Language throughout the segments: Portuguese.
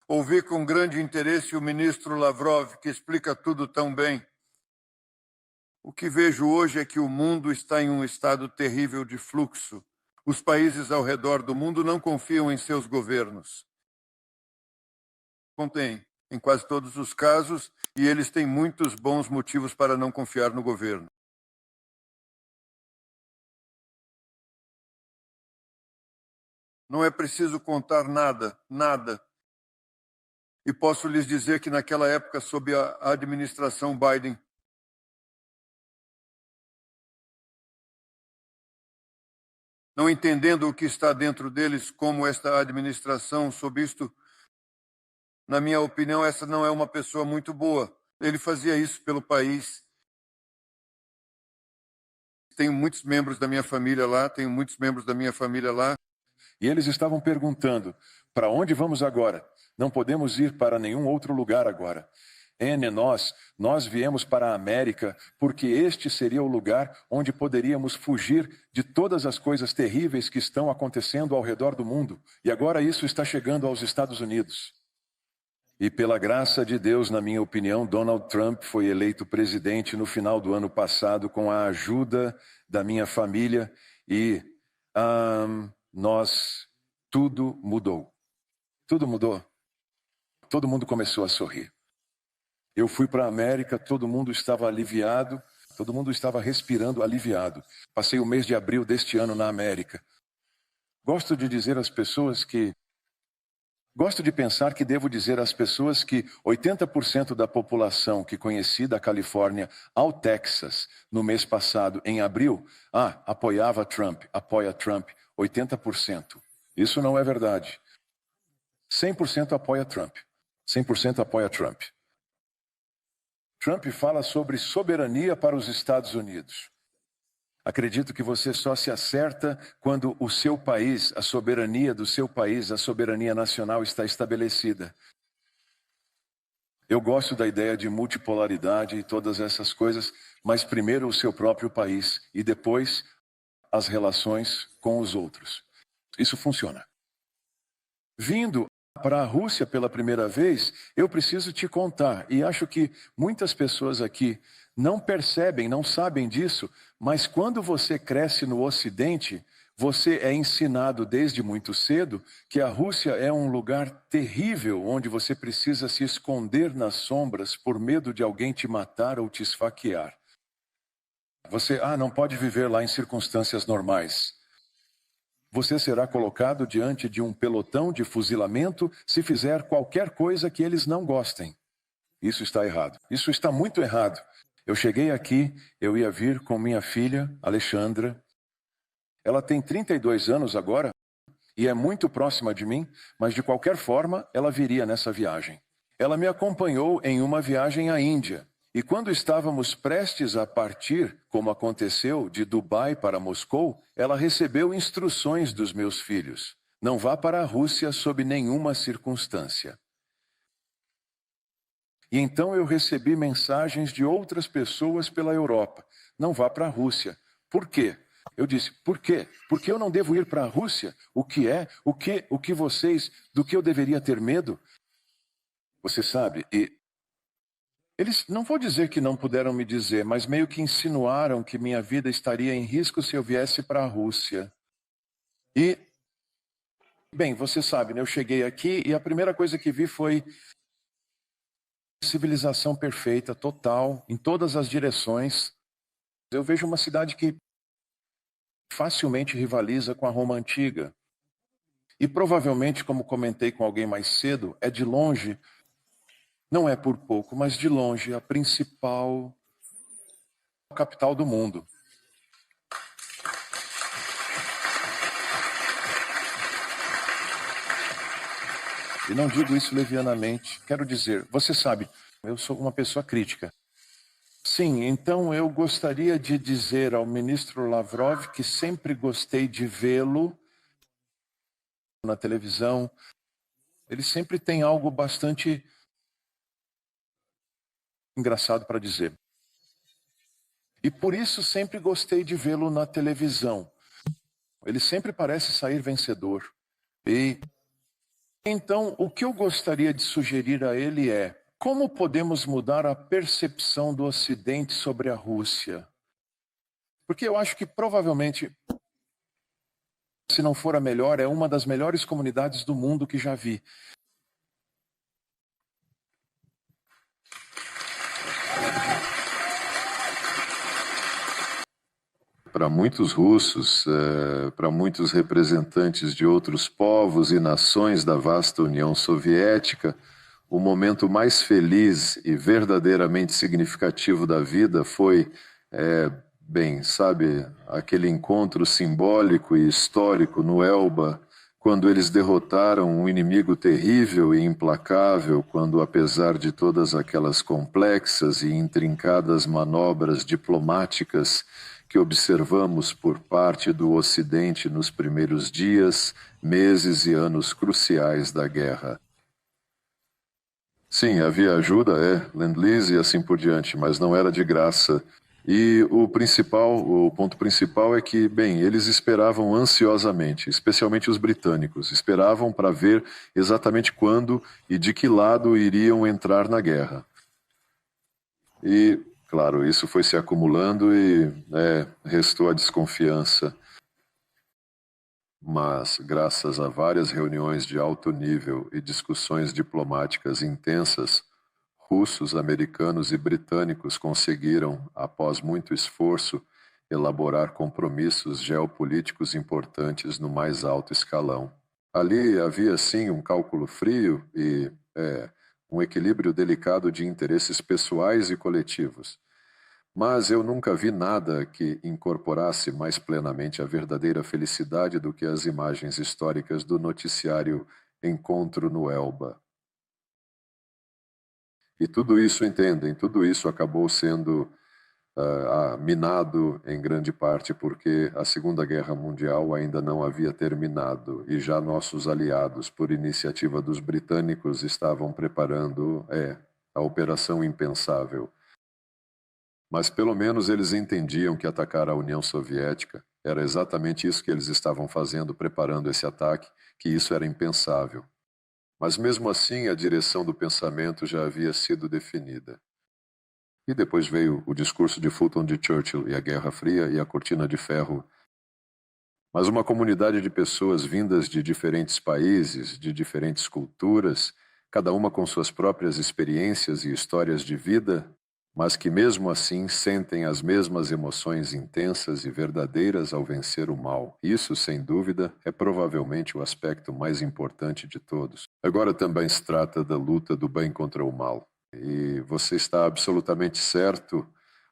Ouvi com grande interesse o ministro Lavrov, que explica tudo tão bem. O que vejo hoje é que o mundo está em um estado terrível de fluxo. Os países ao redor do mundo não confiam em seus governos. Contém, em quase todos os casos, e eles têm muitos bons motivos para não confiar no governo. Não é preciso contar nada. E posso lhes dizer que naquela época, sob a administração Biden, não entendendo o que está dentro deles, como esta administração, sob isto, na minha opinião, essa não é uma pessoa muito boa. Ele fazia isso pelo país. Tenho muitos membros da minha família lá, E eles estavam perguntando, para onde vamos agora? Não podemos ir para nenhum outro lugar agora. Nós viemos para a América porque este seria o lugar onde poderíamos fugir de todas as coisas terríveis que estão acontecendo ao redor do mundo. E agora isso está chegando aos Estados Unidos. E pela graça de Deus, na minha opinião, Donald Trump foi eleito presidente no final do ano passado com a ajuda da minha família e tudo mudou. Tudo mudou. Todo mundo começou a sorrir. Eu fui para a América, todo mundo estava aliviado, todo mundo estava respirando aliviado. Passei o mês de abril deste ano na América. Gosto de pensar que devo dizer às pessoas que 80% da população que conheci da Califórnia ao Texas no mês passado, em abril, apoia Trump, 80%. Isso não é verdade. 100% apoia Trump. 100% apoia Trump. Trump fala sobre soberania para os Estados Unidos. Acredito que você só se acerta quando o seu país, a soberania do seu país, a soberania nacional está estabelecida. Eu gosto da ideia de multipolaridade e todas essas coisas, mas primeiro o seu próprio país e depois as relações com os outros. Isso funciona. Vindo para a Rússia pela primeira vez, eu preciso te contar, e acho que muitas pessoas aqui não percebem, não sabem disso, mas quando você cresce no Ocidente, você é ensinado desde muito cedo que a Rússia é um lugar terrível, onde você precisa se esconder nas sombras por medo de alguém te matar ou te esfaquear. Você, não pode viver lá em circunstâncias normais. Você será colocado diante de um pelotão de fuzilamento se fizer qualquer coisa que eles não gostem. Isso está errado. Isso está muito errado. Eu cheguei aqui, eu ia vir com minha filha, Alexandra. Ela tem 32 anos agora e é muito próxima de mim, mas de qualquer forma ela viria nessa viagem. Ela me acompanhou em uma viagem à Índia. E quando estávamos prestes a partir, como aconteceu, de Dubai para Moscou, ela recebeu instruções dos meus filhos. Não vá para a Rússia sob nenhuma circunstância. E então eu recebi mensagens de outras pessoas pela Europa. Não vá para a Rússia. Por quê? Eu disse, por quê? Porque eu não devo ir para a Rússia? O que é? Do que eu deveria ter medo? Você sabe, eles, não vou dizer que não puderam me dizer, mas meio que insinuaram que minha vida estaria em risco se eu viesse para a Rússia. E, bem, você sabe, né? Eu cheguei aqui e a primeira coisa que vi foi civilização perfeita, total, em todas as direções. Eu vejo uma cidade que facilmente rivaliza com a Roma antiga. E provavelmente, como comentei com alguém mais cedo, é de longe, não é por pouco, mas de longe, a principal capital do mundo. E não digo isso levianamente. Quero dizer, você sabe, eu sou uma pessoa crítica. Sim, então eu gostaria de dizer ao ministro Lavrov que sempre gostei de vê-lo na televisão. Ele sempre tem algo bastante engraçado para dizer. E por isso sempre gostei de vê-lo na televisão. Ele sempre parece sair vencedor. E Então, o que eu gostaria de sugerir a ele é: como podemos mudar a percepção do Ocidente sobre a Rússia? Porque eu acho que provavelmente, se não for a melhor, é uma das melhores comunidades do mundo que já vi. Para muitos russos, para muitos representantes de outros povos e nações da vasta União Soviética, o momento mais feliz e verdadeiramente significativo da vida foi, bem, sabe, aquele encontro simbólico e histórico no Elba, quando eles derrotaram um inimigo terrível e implacável, quando, apesar de todas aquelas complexas e intrincadas manobras diplomáticas que observamos por parte do Ocidente nos primeiros dias, meses e anos cruciais da guerra. Sim, havia ajuda, Lend-Lease e assim por diante, mas não era de graça. E o ponto principal é que, bem, eles esperavam ansiosamente, especialmente os britânicos, esperavam para ver exatamente quando e de que lado iriam entrar na guerra. E, claro, isso foi se acumulando e restou a desconfiança. Mas, graças a várias reuniões de alto nível e discussões diplomáticas intensas, russos, americanos e britânicos conseguiram, após muito esforço, elaborar compromissos geopolíticos importantes no mais alto escalão. Ali havia, sim, um cálculo frio e um equilíbrio delicado de interesses pessoais e coletivos. Mas eu nunca vi nada que incorporasse mais plenamente a verdadeira felicidade do que as imagens históricas do noticiário Encontro no Elba. E tudo isso, entendem, tudo isso acabou sendo minado em grande parte porque a Segunda Guerra Mundial ainda não havia terminado e já nossos aliados, por iniciativa dos britânicos, estavam preparando a Operação Impensável. Mas pelo menos eles entendiam que atacar a União Soviética era exatamente isso que eles estavam fazendo, preparando esse ataque, que isso era impensável. Mas mesmo assim a direção do pensamento já havia sido definida. E depois veio o discurso de Fulton de Churchill e a Guerra Fria e a Cortina de Ferro. Mas uma comunidade de pessoas vindas de diferentes países, de diferentes culturas, cada uma com suas próprias experiências e histórias de vida, mas que mesmo assim sentem as mesmas emoções intensas e verdadeiras ao vencer o mal. Isso, sem dúvida, é provavelmente o aspecto mais importante de todos. Agora também se trata da luta do bem contra o mal. E você está absolutamente certo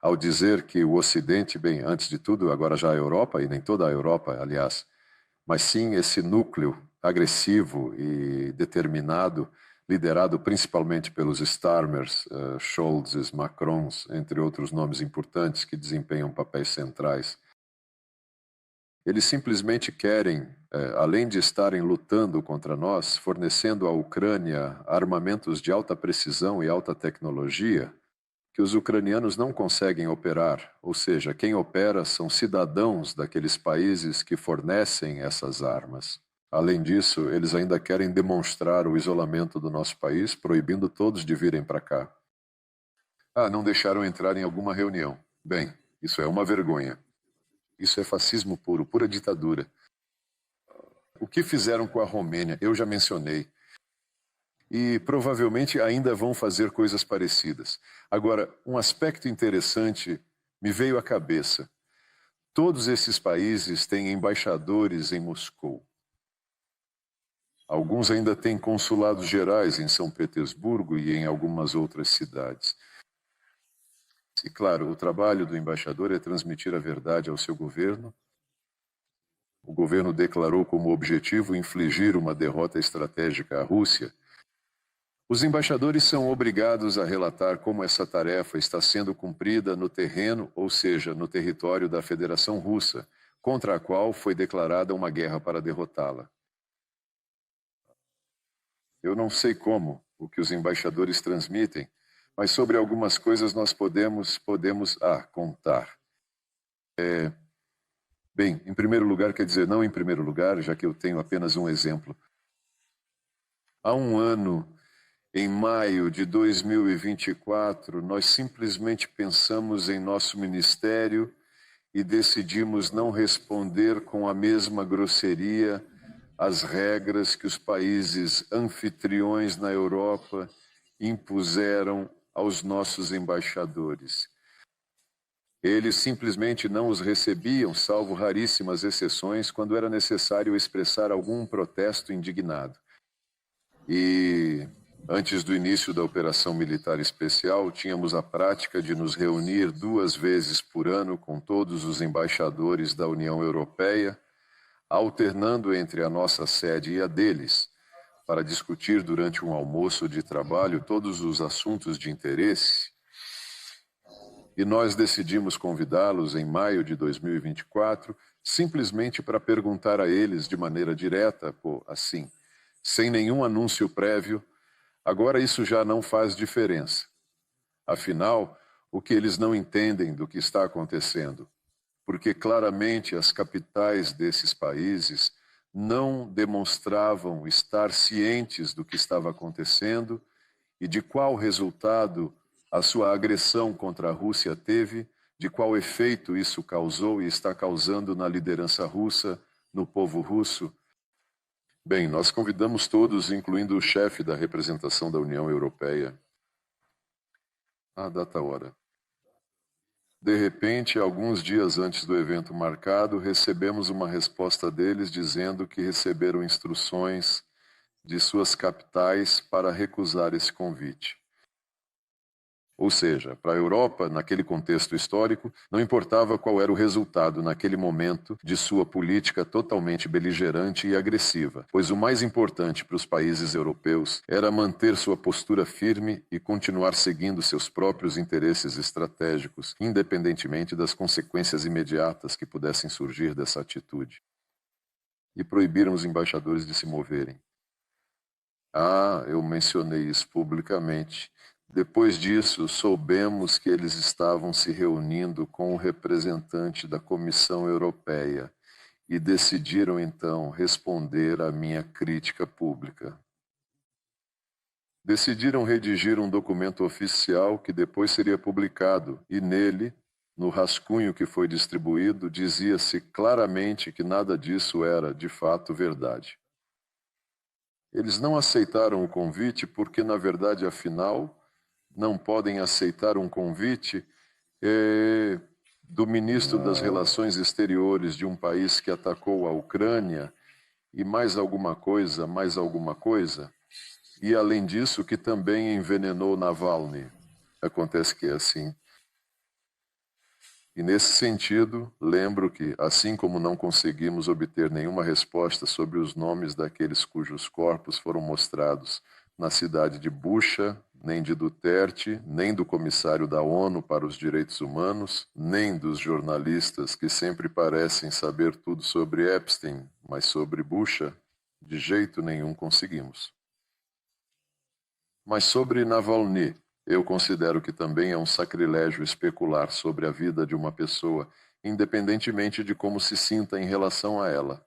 ao dizer que o Ocidente, bem, antes de tudo, agora já a Europa, e nem toda a Europa, aliás, mas sim esse núcleo agressivo e determinado, liderado principalmente pelos Starmers, Scholzes, Macrons, entre outros nomes importantes que desempenham papéis centrais. Eles simplesmente querem, além de estarem lutando contra nós, fornecendo à Ucrânia armamentos de alta precisão e alta tecnologia que os ucranianos não conseguem operar, ou seja, quem opera são cidadãos daqueles países que fornecem essas armas. Além disso, eles ainda querem demonstrar o isolamento do nosso país, proibindo todos de virem para cá. Não deixaram entrar em alguma reunião. Bem, isso é uma vergonha. Isso é fascismo puro, pura ditadura. O que fizeram com a Romênia, eu já mencionei. E provavelmente ainda vão fazer coisas parecidas. Agora, um aspecto interessante me veio à cabeça. Todos esses países têm embaixadores em Moscou. Alguns ainda têm consulados gerais em São Petersburgo e em algumas outras cidades. E, claro, o trabalho do embaixador é transmitir a verdade ao seu governo. O governo declarou como objetivo infligir uma derrota estratégica à Rússia. Os embaixadores são obrigados a relatar como essa tarefa está sendo cumprida no terreno, ou seja, no território da Federação Russa, contra a qual foi declarada uma guerra para derrotá-la. Eu não sei como o que os embaixadores transmitem, mas sobre algumas coisas nós podemos contar. Bem, em primeiro lugar, quer dizer, não em primeiro lugar, já que eu tenho apenas um exemplo. Há um ano, em maio de 2024, nós simplesmente pensamos em nosso ministério e decidimos não responder com a mesma grosseria às regras que os países anfitriões na Europa impuseram aos nossos embaixadores. Eles simplesmente não os recebiam, salvo raríssimas exceções, quando era necessário expressar algum protesto indignado. E antes do início da operação militar especial, tínhamos a prática de nos reunir 2 vezes por ano com todos os embaixadores da União Europeia, alternando entre a nossa sede e a deles, para discutir durante um almoço de trabalho todos os assuntos de interesse. E nós decidimos convidá-los em maio de 2024, simplesmente para perguntar a eles de maneira direta, assim, sem nenhum anúncio prévio: agora isso já não faz diferença. Afinal, o que eles não entendem do que está acontecendo? Porque claramente as capitais desses países não demonstravam estar cientes do que estava acontecendo e de qual resultado a sua agressão contra a Rússia teve, de qual efeito isso causou e está causando na liderança russa, no povo russo. Bem, nós convidamos todos, incluindo o chefe da representação da União Europeia. Data-hora. De repente, alguns dias antes do evento marcado, recebemos uma resposta deles dizendo que receberam instruções de suas capitais para recusar esse convite. Ou seja, para a Europa, naquele contexto histórico, não importava qual era o resultado naquele momento de sua política totalmente beligerante e agressiva, pois o mais importante para os países europeus era manter sua postura firme e continuar seguindo seus próprios interesses estratégicos, independentemente das consequências imediatas que pudessem surgir dessa atitude. E proibiram os embaixadores de se moverem. Eu mencionei isso publicamente. Depois disso, soubemos que eles estavam se reunindo com o representante da Comissão Europeia e decidiram, então, responder à minha crítica pública. Decidiram redigir um documento oficial que depois seria publicado e nele, no rascunho que foi distribuído, dizia-se claramente que nada disso era, de fato, verdade. Eles não aceitaram o convite porque, na verdade, afinal, não podem aceitar um convite do ministro das Relações Exteriores de um país que atacou a Ucrânia e mais alguma coisa, e além disso que também envenenou Navalny. Acontece que é assim. E nesse sentido, lembro que, assim como não conseguimos obter nenhuma resposta sobre os nomes daqueles cujos corpos foram mostrados na cidade de Bucha, nem de Duterte, nem do comissário da ONU para os Direitos Humanos, nem dos jornalistas que sempre parecem saber tudo sobre Epstein, mas sobre Bucha, de jeito nenhum conseguimos. Mas sobre Navalny, eu considero que também é um sacrilégio especular sobre a vida de uma pessoa, independentemente de como se sinta em relação a ela.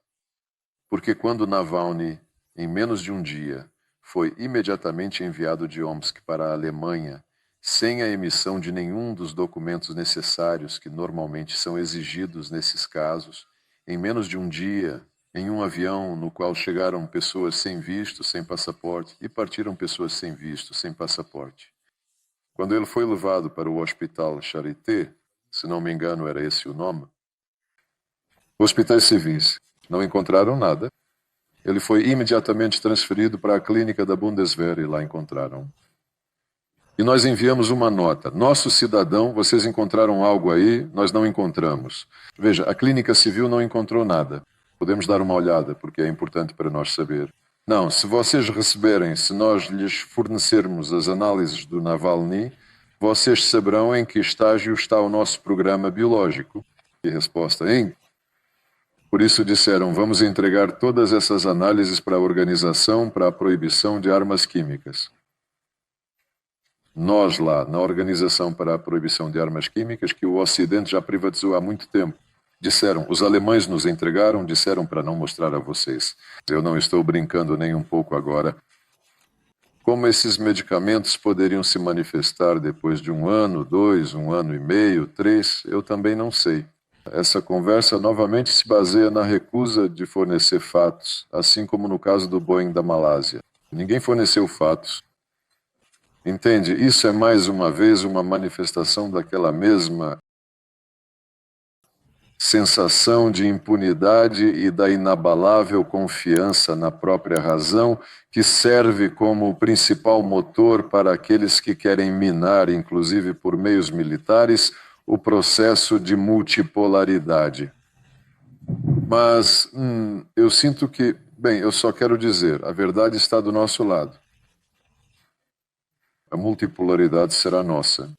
Porque quando Navalny, em menos de um dia, foi imediatamente enviado de Omsk para a Alemanha, sem a emissão de nenhum dos documentos necessários que normalmente são exigidos nesses casos, em menos de um dia, em um avião no qual chegaram pessoas sem visto, sem passaporte, e partiram pessoas sem visto, sem passaporte. Quando ele foi levado para o Hospital Charité, se não me engano era esse o nome, hospitais civis, não encontraram nada. Ele foi imediatamente transferido para a clínica da Bundeswehr e lá encontraram. E nós enviamos uma nota. Nosso cidadão, vocês encontraram algo aí? Nós não encontramos. Veja, a clínica civil não encontrou nada. Podemos dar uma olhada, porque é importante para nós saber. Não, se vocês receberem, se nós lhes fornecermos as análises do Navalny, vocês saberão em que estágio está o nosso programa biológico. E resposta, Por isso disseram, vamos entregar todas essas análises para a Organização para a Proibição de Armas Químicas. Nós lá, na Organização para a Proibição de Armas Químicas, que o Ocidente já privatizou há muito tempo, disseram, os alemães nos entregaram, disseram para não mostrar a vocês. Eu não estou brincando nem um pouco agora. Como esses medicamentos poderiam se manifestar depois de 1 ano, 2, 1 ano e meio, 3, eu também não sei. Essa conversa novamente se baseia na recusa de fornecer fatos, assim como no caso do Boeing da Malásia. Ninguém forneceu fatos. Entende? Isso é mais uma vez uma manifestação daquela mesma sensação de impunidade e da inabalável confiança na própria razão, que serve como principal motor para aqueles que querem minar, inclusive por meios militares, o processo de multipolaridade. Mas eu sinto que, bem, eu só quero dizer, a verdade está do nosso lado. A multipolaridade será nossa.